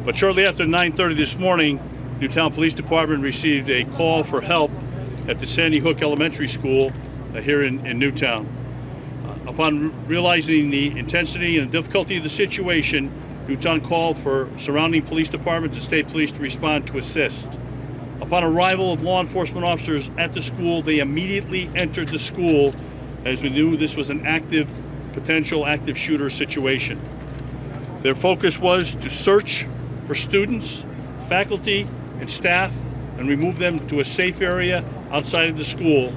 But shortly after 9:30 this morning, Newtown Police Department received a call for help at the Sandy Hook Elementary School here in Newtown. Upon realizing the intensity and difficulty of the situation, Newtown called for surrounding police departments and state police to respond to assist. Upon arrival of law enforcement officers at the school, they immediately entered the school as we knew this was an potential active shooter situation. Their focus was to search for students, faculty, and staff and remove them to a safe area outside of the school.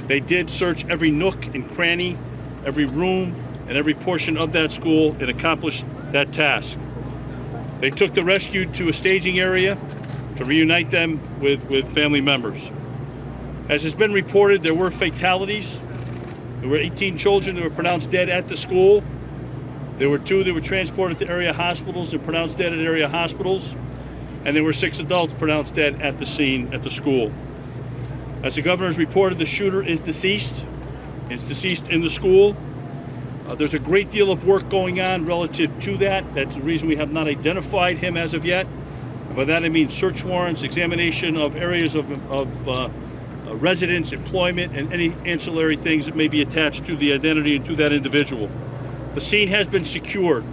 They did search every nook and cranny, every room, and every portion of that school and accomplished that task. They took the rescue to a staging area to reunite them with family members. As has been reported, there were fatalities. There were 18 children that were pronounced dead at the school. There were 2 that were transported to area hospitals and pronounced dead at area hospitals. And there were 6 adults pronounced dead at the scene at the school. As the governor has reported, the shooter is deceased. He's deceased in the school. There's a great deal of work going on relative to that. That's the reason we have not identified him as of yet. And by that I mean search warrants, examination of areas of residence, employment, and any ancillary things that may be attached to the identity and to that individual. The scene has been secured.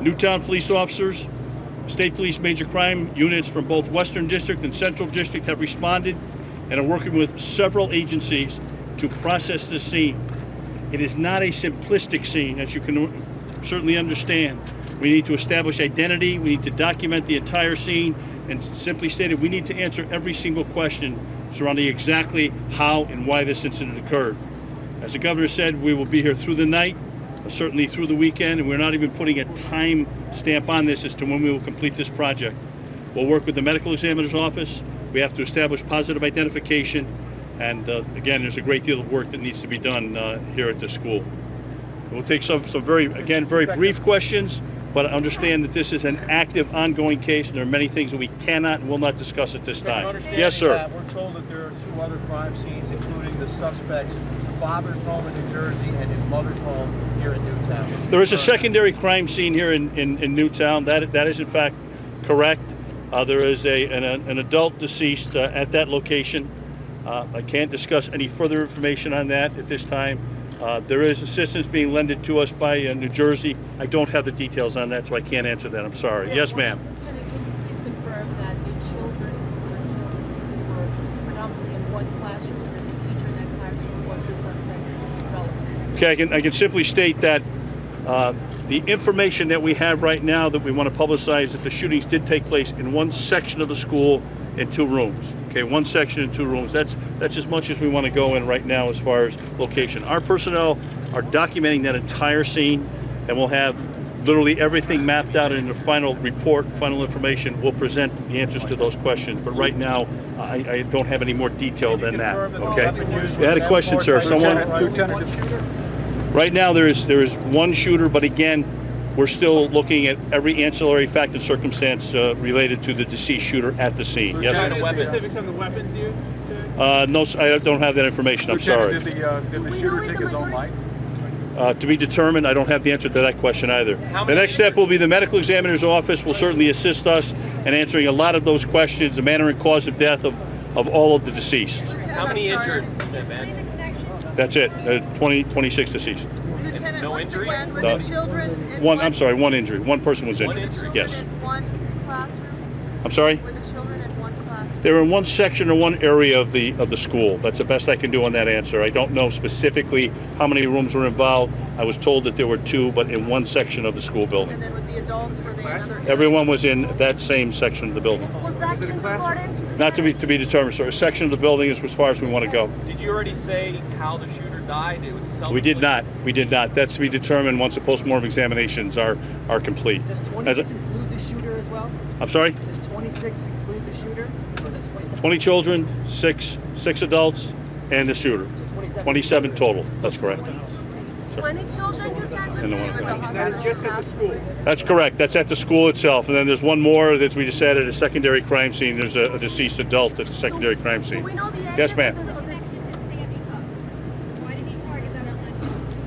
Newtown police officers, state police major crime units from both Western District and Central District have responded and are working with several agencies to process this scene. It is not a simplistic scene, as you can certainly understand. We need to establish identity, we need to document the entire scene, and simply stated, we need to answer every single question surrounding exactly how and why this incident occurred. As the governor said, we will be here through the night, certainly through the weekend, and we're not even putting a time stamp on this as to when we will complete this project. We'll work with the medical examiner's office. We have to establish positive identification, and again, there's a great deal of work that needs to be done here at the school. We'll take some very brief questions, but understand that this is an active, ongoing case, and there are many things that we cannot and will not discuss at this time. Yes, sir. We're told that there are 2 other crime scenes, including the suspect's father's home in New Jersey and his mother's home here in Newtown. There is a secondary crime scene here in Newtown. That is in fact correct. There is an adult deceased at that location. I can't discuss any further information on that at this time. There is assistance being lended to us by New Jersey. I don't have the details on that, so I can't answer that. I'm sorry. Yes, ma'am. Lieutenant, can you please confirm that the children who were killed in the school were predominantly in one classroom and that the teacher in that classroom was the suspect's relative? Okay, I can simply state that the information that we have right now that we want to publicize that the shootings did take place in one section of the school in 2 rooms. Okay, 1 section in 2 rooms. That's as much as we want to go in right now as far as location. Our personnel are documenting that entire scene, and we'll have literally everything mapped out in the final report, final information. We'll present the answers to those questions. But right now, I don't have any more detail than that. Okay. You had a question, sir. Someone. Right now, there is 1 shooter, but again, we're still looking at every ancillary fact and circumstance related to the deceased shooter at the scene. Yes, sir? Any specifics on the weapons used? No, I don't have that information. I'm sorry. Did the shooter take his own life? To be determined. I don't have the answer to that question either. The next step will be the medical examiner's office will certainly assist us in answering a lot of those questions, the manner and cause of death of all of the deceased. How many injured, Lieutenant Vance? That's it. 26 deceased. And no injuries? I'm sorry, 1 injury. 1 person was injured. Yes. One classroom? I'm sorry? Were the children in one classroom? They were in 1 section or 1 area of the school. That's the best I can do on that answer. I don't know specifically how many rooms were involved. I was told that there were 2, but in 1 section of the school building. And then with the adults, were they in other areas? Everyone was in that same section of the building. Was that kindergarten? Not to be determined, sir. A section of the building is as far as we want to go. Did you already say how the shooter died? It was a self-inflicted? We did not. That's to be determined once the post-mortem examinations are complete. Does 26 include the shooter as well? I'm sorry? Does 26 include the shooter? Or the 27? 20 children, 6 adults, and the shooter. So 27 total. That's correct. 20 children you said And the one at the was That is just at the school. That's correct. That's at the school itself. And then there's 1 more that we just said at a secondary crime scene. There's a deceased adult at the secondary crime scene. Yes, ma'am.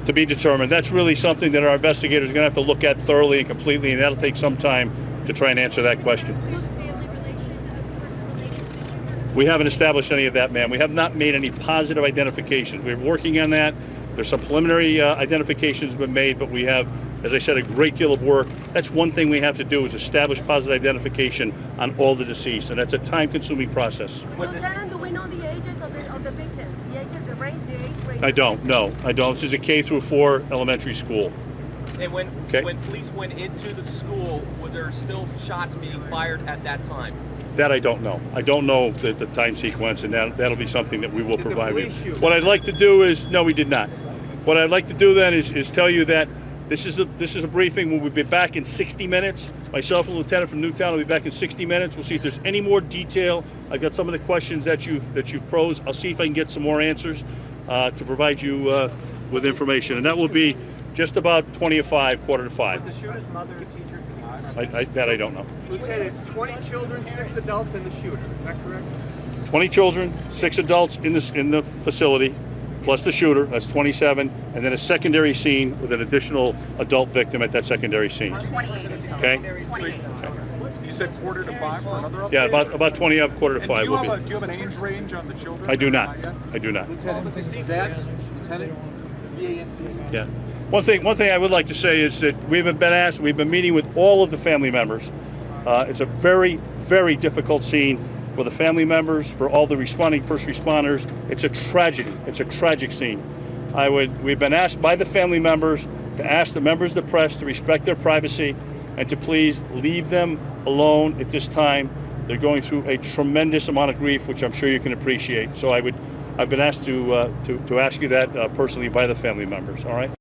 To be determined. That's really something that our investigators are going to have to look at thoroughly and completely, and that'll take some time to try and answer that question. Include family relation of person related to the shooter? We haven't established any of that, ma'am. We have not made any positive identifications. We're working on that. There's some preliminary identifications been made, but we have, as I said, a great deal of work. That's one thing we have to do, is establish positive identification on all the deceased, and that's a time-consuming process. Lieutenant, do we know the ages of the victims? The ages, the range, the age range? I don't. No, I don't. This is a K through 4 elementary school. And when Okay. when police went into the school, were there still shots being fired at that time? That I don't know. I don't know the time sequence, and that'll be something that we will Did the provide you. police shoot? What I'd like to do is, no, we did not. What I'd like to do then is tell you that this is a briefing. We'll be back in 60 minutes. Myself and Lieutenant from Newtown will be back in 60 minutes. We'll see if there's any more detail. I've got some of the questions that you've posed. I'll see if I can get some more answers to provide you with information, and that will be just about 20 to 5, quarter to 5. Was the shooter's mother a teacher? That I don't know. Lieutenant, it's 20 children, 6 adults, and the shooter. Is that correct? 20 children, 6 adults in the facility, plus the shooter. That's 27, and then a secondary scene with an additional adult victim at that secondary scene. 28. Okay? You said quarter to 5 for another update? Yeah, about 20 of quarter to And 5 do will you, be. do you have an age range on the children? I do or not. yet? I do not. Lieutenant Vance, Lieutenant Vance. Yeah. One thing I would like to say is that we've been meeting with all of the family members. It's a very, very difficult scene for the family members, for all the responding first responders. It's a tragedy. It's a tragic scene. We've been asked by the family members to ask the members of the press to respect their privacy and to please leave them alone at this time. They're going through a tremendous amount of grief, which I'm sure you can appreciate. So I've been asked to ask you that personally by the family members. All right.